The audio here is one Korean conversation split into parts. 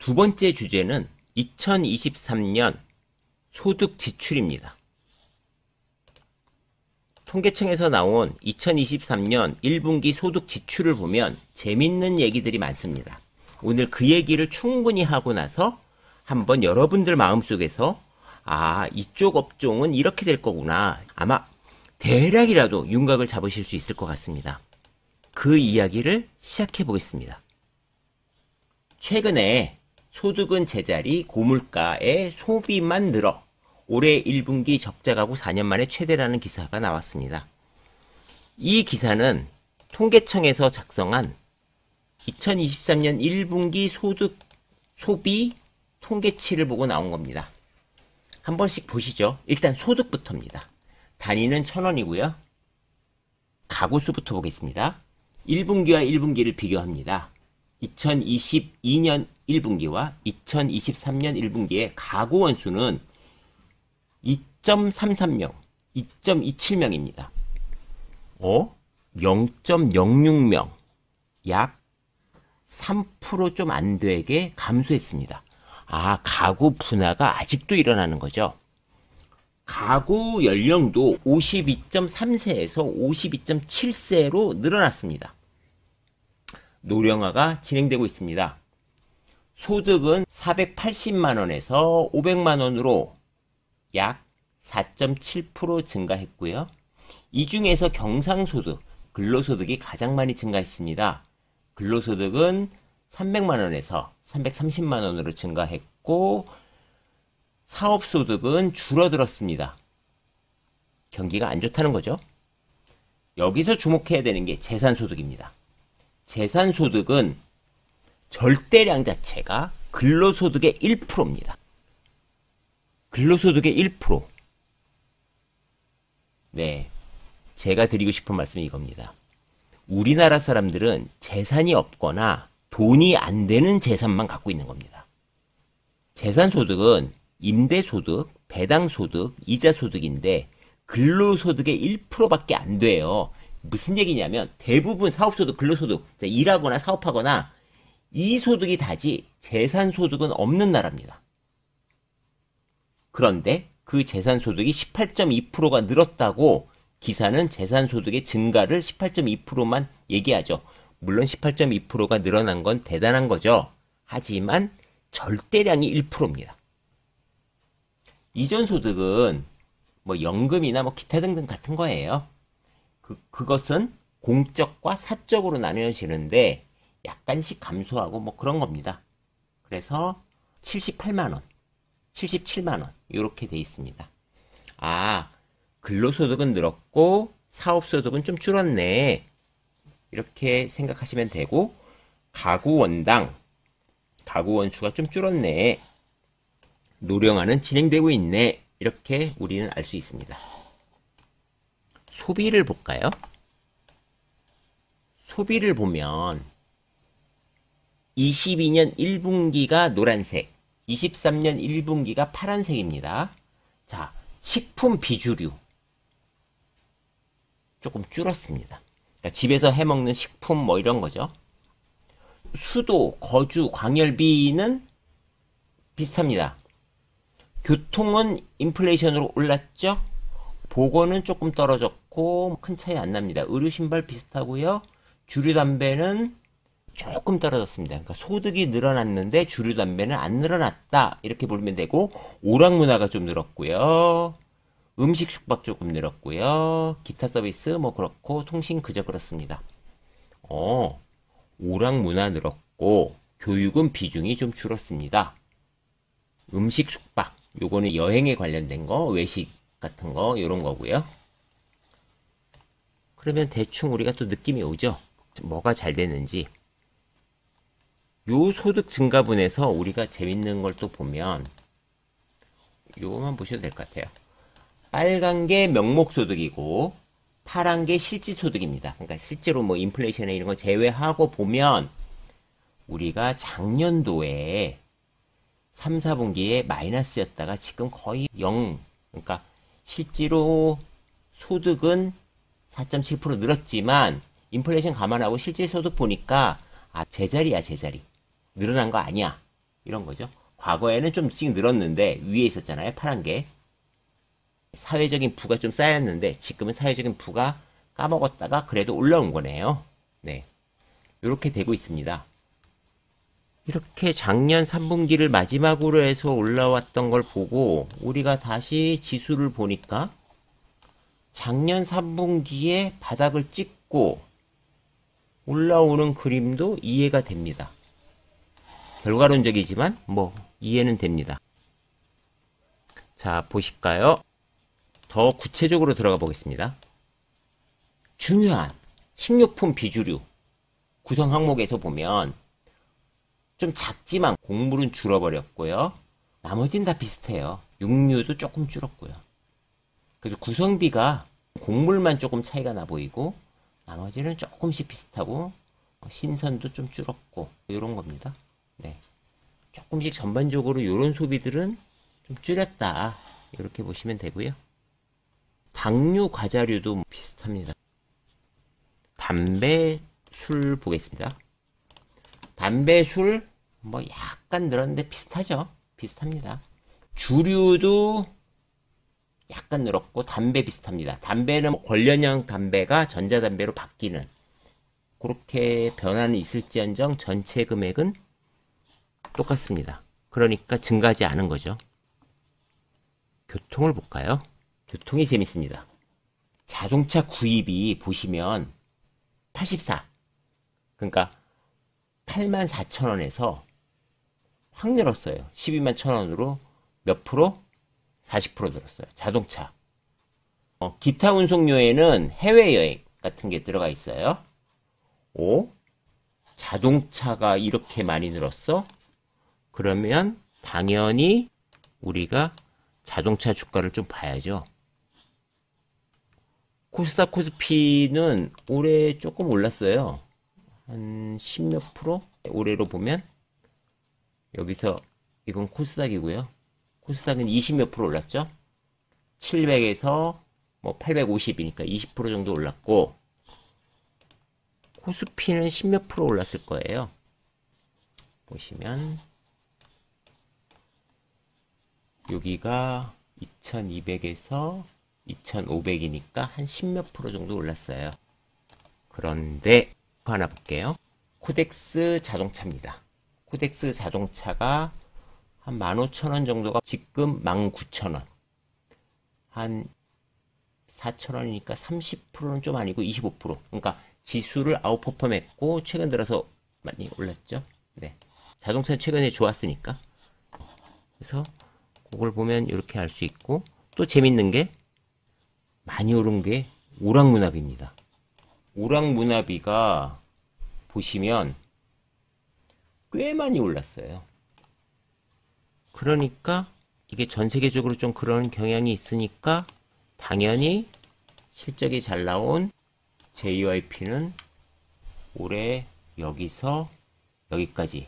두 번째 주제는 2023년 소득 지출입니다. 통계청에서 나온 2023년 1분기 소득 지출을 보면 재밌는 얘기들이 많습니다. 오늘 그 얘기를 충분히 하고 나서 한번 여러분들 마음속에서 이쪽 업종은 이렇게 될 거구나. 아마 대략이라도 윤곽을 잡으실 수 있을 것 같습니다. 그 이야기를 시작해 보겠습니다. 최근에 소득은 제자리, 고물가의 소비만 늘어 올해 1분기 적자 가구 4년 만에 최대라는 기사가 나왔습니다. 이 기사는 통계청에서 작성한 2023년 1분기 소득, 소비 통계치를 보고 나온 겁니다. 한 번씩 보시죠. 일단 소득부터입니다. 단위는 1,000원이고요. 가구 수부터 보겠습니다. 1분기와 1분기를 비교합니다. 2022년 1분기와 2023년 1분기의 가구 원수는 2.33명, 2.27명입니다. 0.06명, 약 3% 좀 안 되게 감소했습니다. 가구 분화가 아직도 일어나는 거죠. 가구 연령도 52.3세에서 52.7세로 늘어났습니다. 노령화가 진행되고 있습니다. 소득은 480만원에서 500만원으로 약 4.7% 증가했고요. 이 중에서 경상소득, 근로소득이 가장 많이 증가했습니다. 근로소득은 300만원에서 330만원으로 증가했고 사업소득은 줄어들었습니다. 경기가 안 좋다는 거죠. 여기서 주목해야 되는 게 재산소득입니다. 재산소득은 절대량 자체가 근로소득의 1%입니다. 근로소득의 1%. 네, 제가 드리고 싶은 말씀이 이겁니다. 우리나라 사람들은 재산이 없거나 돈이 안 되는 재산만 갖고 있는 겁니다. 재산소득은 임대소득, 배당소득, 이자소득인데 근로소득의 1%밖에 안 돼요. 무슨 얘기냐면 대부분 사업소득, 근로소득, 일하거나 사업하거나 이 소득이 다지 재산소득은 없는 나라입니다. 그런데 그 재산소득이 18.2%가 늘었다고 기사는 재산소득의 증가를 18.2%만 얘기하죠. 물론 18.2%가 늘어난 건 대단한 거죠. 하지만 절대량이 1%입니다. 이전 소득은 연금이나 기타 등등 같은 거예요. 그것은 공적과 사적으로 나뉘어지는데 약간씩 감소하고 그런 겁니다. 그래서 78만원, 77만원 이렇게 돼 있습니다. 근로소득은 늘었고 사업소득은 좀 줄었네. 이렇게 생각하시면 되고 가구원당, 가구원수가 좀 줄었네. 노령화는 진행되고 있네. 이렇게 우리는 알 수 있습니다. 소비를 볼까요? 소비를 보면 22년 1분기가 노란색, 23년 1분기가 파란색입니다. 자, 식품 비주류 조금 줄었습니다. 그러니까 집에서 해먹는 식품 이런 거죠. 수도, 거주, 광열비는 비슷합니다. 교통은 인플레이션으로 올랐죠. 보건은 조금 떨어졌고 큰 차이 안 납니다. 의류, 신발 비슷하고요. 주류, 담배는 조금 떨어졌습니다. 그러니까 소득이 늘어났는데 주류, 담배는 안 늘어났다. 이렇게 보면 되고 오락문화가 좀 늘었고요. 음식, 숙박 조금 늘었고요. 기타 서비스 그렇고 통신 그저 그렇습니다. 오락문화 늘었고 교육은 비중이 좀 줄었습니다. 음식, 숙박 요거는 여행에 관련된 거, 외식 같은 거 이런 거고요. 그러면 대충 우리가 또 느낌이 오죠. 뭐가 잘 되는지. 요 소득 증가분에서 우리가 재밌는 걸 또 보면 요거만 보셔도 될 것 같아요. 빨간 게 명목소득이고 파란 게 실질소득입니다. 그러니까 실제로 인플레이션에 이런 거 제외하고 보면 우리가 작년도에 3, 4분기에 마이너스였다가 지금 거의 0. 그러니까 실제로 소득은 4.7% 늘었지만 인플레이션 감안하고 실질 소득 보니까 제자리야, 제자리. 늘어난 거 아니야. 이런 거죠. 과거에는 좀씩 늘었는데 위에 있었잖아요. 파란 게. 사회적인 부가 좀 쌓였는데 지금은 사회적인 부가 까먹었다가 그래도 올라온 거네요. 네. 이렇게 되고 있습니다. 이렇게 작년 3분기를 마지막으로 해서 올라왔던 걸 보고 우리가 다시 지수를 보니까 작년 3분기에 바닥을 찍고 올라오는 그림도 이해가 됩니다. 결과론적이지만 뭐 이해는 됩니다. 자, 보실까요? 더 구체적으로 들어가 보겠습니다. 중요한 식료품 비주류 구성 항목에서 보면 좀 작지만 곡물은 줄어버렸고요. 나머지는 다 비슷해요. 육류도 조금 줄었고요. 그래서 구성비가 곡물만 조금 차이가 나 보이고 나머지는 조금씩 비슷하고 신선도 좀 줄었고 이런 겁니다. 네. 조금씩 전반적으로 이런 소비들은 좀 줄였다. 이렇게 보시면 되고요. 당류, 과자류도 비슷합니다. 담배, 술 보겠습니다. 담배, 술 뭐 약간 늘었는데 비슷하죠. 비슷합니다. 주류도 약간 늘었고 담배 비슷합니다. 담배는 관련형 담배가 전자담배로 바뀌는 그렇게 변화는 있을지언정 전체 금액은 똑같습니다. 그러니까 증가하지 않은 거죠. 교통을 볼까요? 교통이 재밌습니다. 자동차 구입이 보시면 84. 그러니까 84,000원에서 확 늘었어요. 121,000원으로 몇 프로? 40% 늘었어요. 자동차. 기타 운송료에는 해외여행 같은 게 들어가 있어요. 오? 자동차가 이렇게 많이 늘었어? 그러면 당연히 우리가 자동차 주가를 좀 봐야죠. 코스닥 코스피는 올해 조금 올랐어요. 한 10몇 프로? 올해로 보면 여기서 이건 코스닥이고요. 코스닥은 20몇 프로 올랐죠. 700에서 뭐 850이니까 20% 정도 올랐고 코스피는 10몇 프로 올랐을 거예요. 보시면 여기가 2200에서 2500이니까 한 10몇 프로 정도 올랐어요. 그런데 하나 볼게요. 코덱스 자동차입니다. 코덱스 자동차가 한 15,000원 정도가 지금 19,000원. 한 4,000원이니까 30%는 좀 아니고 25%. 그러니까 지수를 아웃퍼폼 했고 최근 들어서 많이 올랐죠. 네. 자동차는 최근에 좋았으니까. 그래서 그걸 보면 이렇게 알 수 있고 또 재밌는 게 많이 오른 게 오락문화비입니다. 오락문화비가 보시면 꽤 많이 올랐어요. 그러니까 이게 전 세계적으로 좀 그런 경향이 있으니까 당연히 실적이 잘 나온 JYP는 올해 여기서 여기까지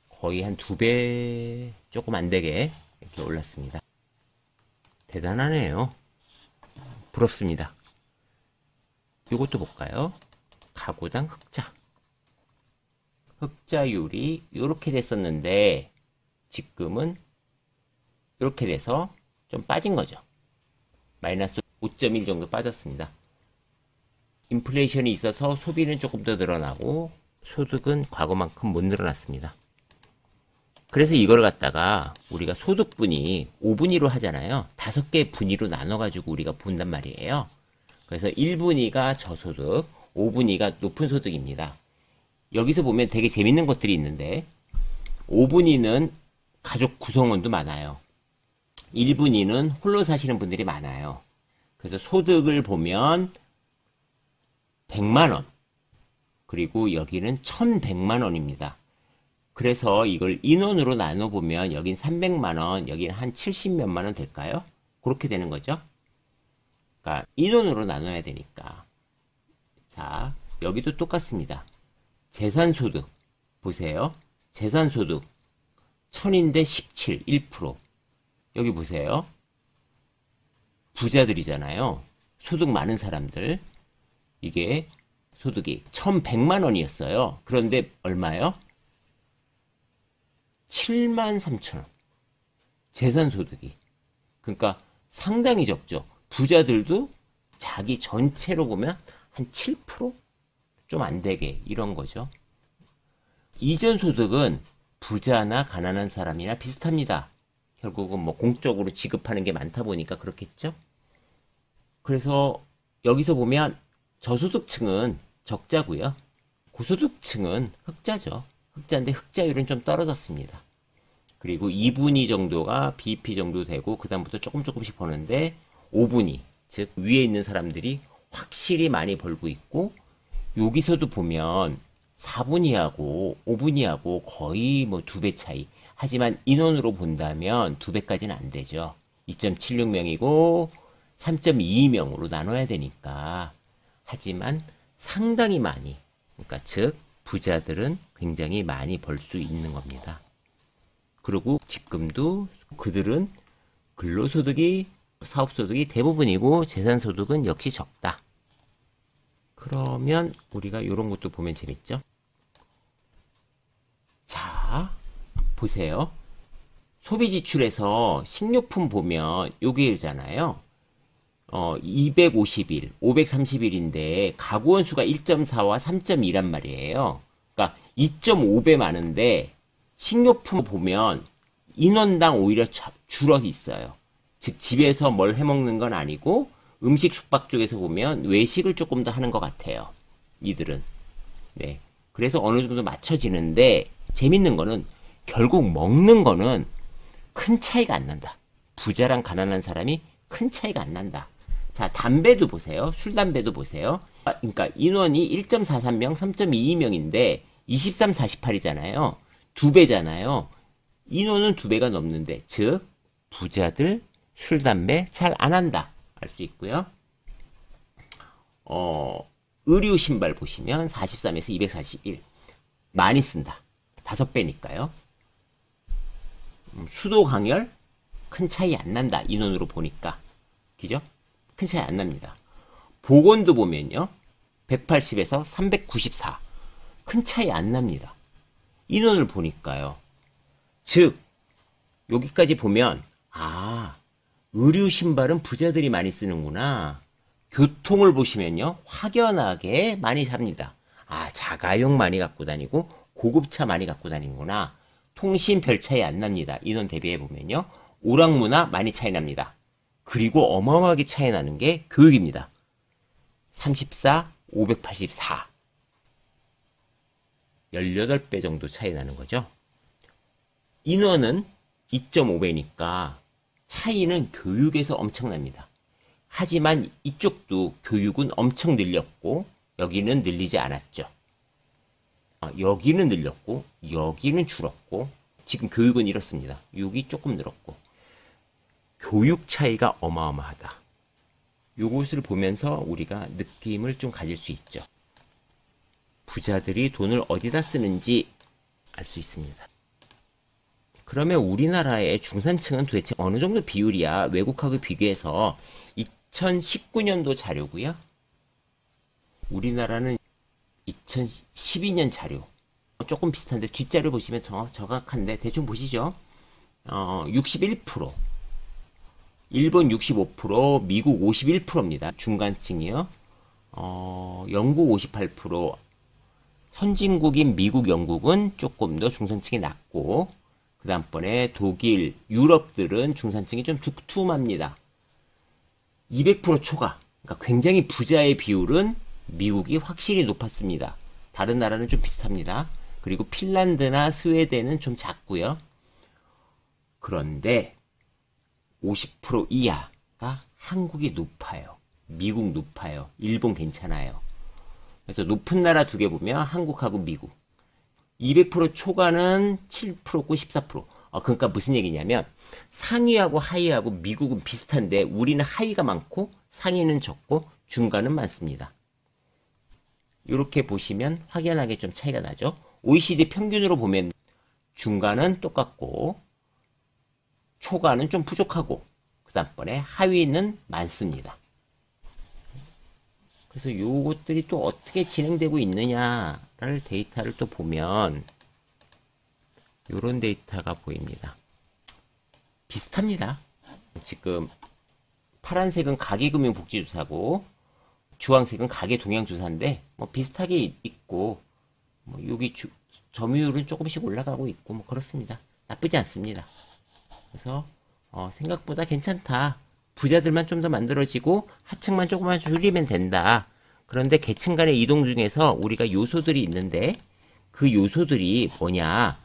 거의 한 2배 조금 안 되게 이렇게 올랐습니다. 대단하네요. 부럽습니다. 이것도 볼까요? 가구당 흑자. 흑자율이 이렇게 됐었는데 지금은 이렇게 돼서 좀 빠진 거죠. 마이너스 5.1 정도 빠졌습니다. 인플레이션이 있어서 소비는 조금 더 늘어나고 소득은 과거만큼 못 늘어났습니다. 그래서 이걸 갖다가 우리가 소득 분위 5분위로 하잖아요. 5개 분위로 나눠가지고 우리가 본단 말이에요. 그래서 1분위가 저소득, 5분위가 높은 소득입니다. 여기서 보면 되게 재밌는 것들이 있는데 5분위는 가족 구성원도 많아요. 1분위는 홀로 사시는 분들이 많아요. 그래서 소득을 보면 100만원 그리고 여기는 1100만원입니다. 그래서 이걸 인원으로 나눠보면 여긴 300만원, 여기는 한 70몇만원 될까요? 그렇게 되는 거죠. 그러니까 인원으로 나눠야 되니까. 자, 여기도 똑같습니다. 재산소득 보세요. 재산소득 1000인데 17, 1%. 여기 보세요. 부자들이잖아요. 소득 많은 사람들. 이게 소득이 1100만 원이었어요. 그런데 얼마요? 73,000원. 재산소득이. 그러니까 상당히 적죠. 부자들도 자기 전체로 보면 한 7%? 좀 안 되게 이런 거죠. 이전 소득은 부자나 가난한 사람이나 비슷합니다. 결국은 뭐 공적으로 지급하는 게 많다 보니까 그렇겠죠. 그래서 여기서 보면 저소득층은 적자고요. 고소득층은 흑자죠. 흑자인데 흑자율은 좀 떨어졌습니다. 그리고 2분위 정도가 BEP 정도 되고 그 다음부터 조금씩 버는데 5분위, 즉 위에 있는 사람들이 확실히 많이 벌고 있고, 여기서도 보면 4분위하고 5분위하고 거의 뭐 2배 차이. 하지만 인원으로 본다면 2배까지는 안 되죠. 2.76명이고 3.22명으로 나눠야 되니까. 하지만 상당히 많이, 그러니까 즉 부자들은 굉장히 많이 벌 수 있는 겁니다. 그리고 지금도 그들은 근로소득이, 사업소득이 대부분이고 재산소득은 역시 적다. 그러면 우리가 이런 것도 보면 재밌죠? 자, 보세요. 소비지출에서 식료품 보면 요게잖아요. 250일, 530일인데 가구원 수가 1.4와 3.2란 말이에요. 그러니까 2.5배 많은데 식료품 보면 인원당 오히려 줄어 있어요. 즉 집에서 뭘 해먹는 건 아니고 음식 숙박 쪽에서 보면 외식을 조금 더 하는 것 같아요. 이들은. 네. 그래서 어느 정도 맞춰지는데 재밌는 거는 결국 먹는 거는 큰 차이가 안 난다. 부자랑 가난한 사람이 큰 차이가 안 난다. 자, 담배도 보세요. 술, 담배도 보세요. 그러니까 인원이 1.43명, 3.22명인데 23, 48이잖아요. 2배잖아요. 인원은 2배가 넘는데, 즉 부자들 술, 담배 잘 안 한다. 알 수 있고요. 의류 신발 보시면 43에서 241. 많이 쓴다. 5배니까요. 수도 강열 큰 차이 안 난다. 인원으로 보니까. 그죠? 큰 차이 안 납니다. 보건도 보면요. 180에서 394. 큰 차이 안 납니다. 인원을 보니까요. 즉 여기까지 보면 의류 신발은 부자들이 많이 쓰는구나. 교통을 보시면요. 확연하게 많이 삽니다. 자가용 많이 갖고 다니고 고급차 많이 갖고 다니는구나. 통신 별 차이 안 납니다. 인원 대비해 보면요. 오락문화 많이 차이 납니다. 그리고 어마어마하게 차이 나는 게 교육입니다. 34, 584. 18배 정도 차이 나는 거죠. 인원은 2.5배니까 차이는 교육에서 엄청납니다. 하지만 이쪽도 교육은 엄청 늘렸고 여기는 늘리지 않았죠. 여기는 늘렸고 여기는 줄었고 지금 교육은 이렇습니다. 여기 조금 늘었고 교육 차이가 어마어마하다. 요것을 보면서 우리가 느낌을 좀 가질 수 있죠. 부자들이 돈을 어디다 쓰는지 알 수 있습니다. 그러면 우리나라의 중산층은 도대체 어느 정도 비율이야? 외국하고 비교해서 2019년도 자료고요. 우리나라는 2012년 자료. 조금 비슷한데 뒷자료 보시면 더 정확한데 대충 보시죠. 61%. 일본 65%, 미국 51%입니다. 중간층이요. 영국 58%. 선진국인 미국, 영국은 조금 더 중산층이 낮고 그 다음번에 독일, 유럽들은 중산층이 좀 두툼합니다. 200% 초과. 그러니까 굉장히 부자의 비율은 미국이 확실히 높았습니다. 다른 나라는 좀 비슷합니다. 그리고 핀란드나 스웨덴은 좀 작고요. 그런데 50% 이하가 한국이 높아요. 미국 높아요. 일본 괜찮아요. 그래서 높은 나라 두 개 보면 한국하고 미국. 200% 초과는 7%고 14%. 그러니까 무슨 얘기냐면 상위하고 하위하고 미국은 비슷한데 우리는 하위가 많고 상위는 적고 중간은 많습니다. 이렇게 보시면 확연하게 좀 차이가 나죠. OECD 평균으로 보면 중간은 똑같고 초과는 좀 부족하고 그 다음번에 하위는 많습니다. 그래서 요것들이 또 어떻게 진행되고 있느냐를 데이터를 또 보면 요런 데이터가 보입니다. 비슷합니다. 지금 파란색은 가계금융복지조사고 주황색은 가계동향조사인데 뭐 비슷하게 있고 뭐 여기 점유율은 조금씩 올라가고 있고 뭐 그렇습니다. 나쁘지 않습니다. 그래서 생각보다 괜찮다. 부자들만 좀 더 만들어지고 하층만 조금만 줄이면 된다. 그런데 계층 간의 이동 중에서 우리가 요소들이 있는데 그 요소들이 뭐냐?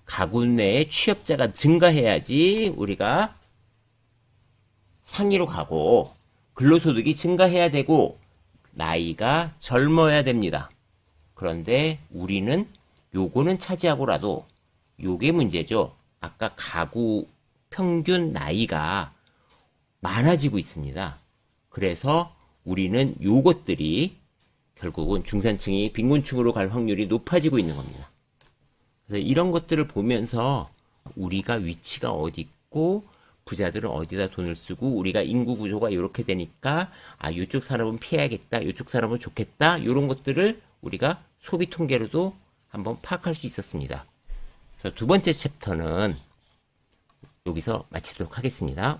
가구 내에 취업자가 증가해야지 우리가 상위로 가고 근로소득이 증가해야 되고 나이가 젊어야 됩니다. 그런데 우리는 요거는 차지하고라도 요게 문제죠. 아까 가구 평균 나이가 많아지고 있습니다. 그래서 우리는 요것들이 결국은 중산층이 빈곤층으로 갈 확률이 높아지고 있는 겁니다. 그래서 이런 것들을 보면서 우리가 위치가 어디 있고 부자들은 어디다 돈을 쓰고 우리가 인구 구조가 이렇게 되니까 이쪽 사람은 피해야겠다, 이쪽 사람은 좋겠다 이런 것들을 우리가 소비 통계로도 한번 파악할 수 있었습니다. 그래서 두 번째 챕터는 여기서 마치도록 하겠습니다.